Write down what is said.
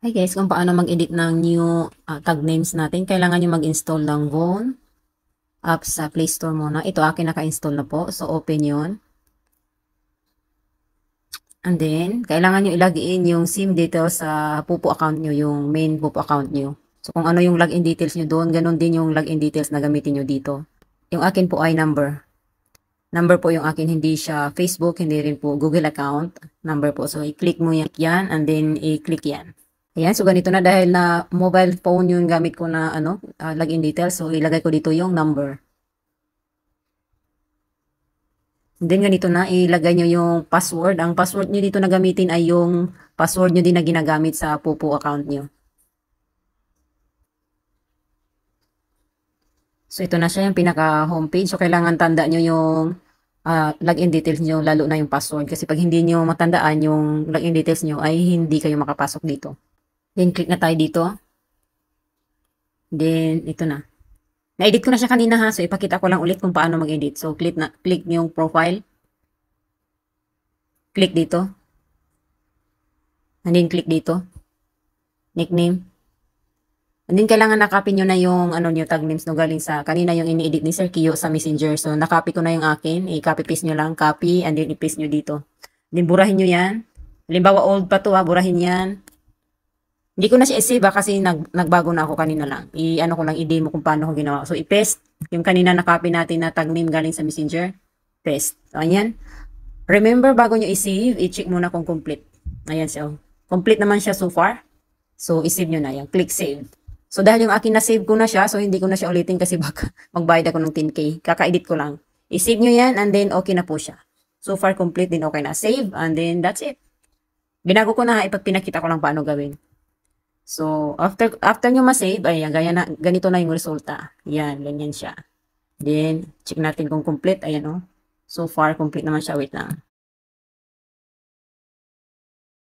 Hi guys, kung paano mag-edit ng new tag names natin, kailangan nyo mag-install ng Gone app sa Play Store muna. Ito akin naka-install na po. So, open yon. And then, kailangan nyo ilagin yung SIM details sa Pupo account nyo, yung main Pupo account nyo. So, kung ano yung login details nyo doon, ganun din yung login details na gamitin nyo dito. Yung akin po ay number. Number po yung akin, hindi siya Facebook, hindi rin po Google account. Number po. So, i-click mo yan and then i-click yan. Ayan, so ganito na dahil na mobile phone yung gamit ko na login details. So ilagay ko dito yung number. And then ganito na, ilagay nyo yung password. Ang password nyo dito na gamitin ay yung password nyo din na ginagamit sa Pupo account nyo. So ito na siya yung pinaka homepage. So kailangan tanda nyo yung login details nyo, lalo na yung password. Kasi pag hindi nyo matandaan yung login details nyo ay hindi kayo makapasok dito. Then click na tayo dito. Then ito na. Na-edit ko na siya kanina ha. So, ipakita ko lang ulit kung paano mag-edit. So, click yung profile. Click dito. And then, click dito. Nickname. And then, kailangan nakopy nyo na yung tag names no galing sa kanina yung ini-edit ni Sir Kiyo sa Messenger. So, nakopy ko na yung akin. I-copy paste nyo lang. Copy. And then, i-paste nyo dito. Then, burahin nyo yan. Halimbawa, old pa to ha. Burahin yan. Hindi ko na siya i-save kasi nagbago na ako kanina lang. I-ano ko lang, i-demo kung paano ko ginawa. So, i-paste. Yung kanina na-copy natin na tag name galing sa Messenger. Paste. So, ayan. Remember, bago nyo i-save, i-check muna kung complete. Ayan siya. Complete naman siya so far. So, i-save nyo na yan. Click save. So, dahil yung akin na-save ko na siya, so hindi ko na siya ulitin kasi baka magbayad ako ng 10K. Kaka-edit ko lang. I-save nyo yan and then okay na po siya. So far complete din, okay na. Save and then that's it. Binago ko na, ipag pinakita ko lang paano gawin. So, after nyo ma-save, ayan, ganito na yung resulta. Yan, ganyan siya. Then, check natin kung complete. Ayan, oh. So far, complete naman siya. Wait lang.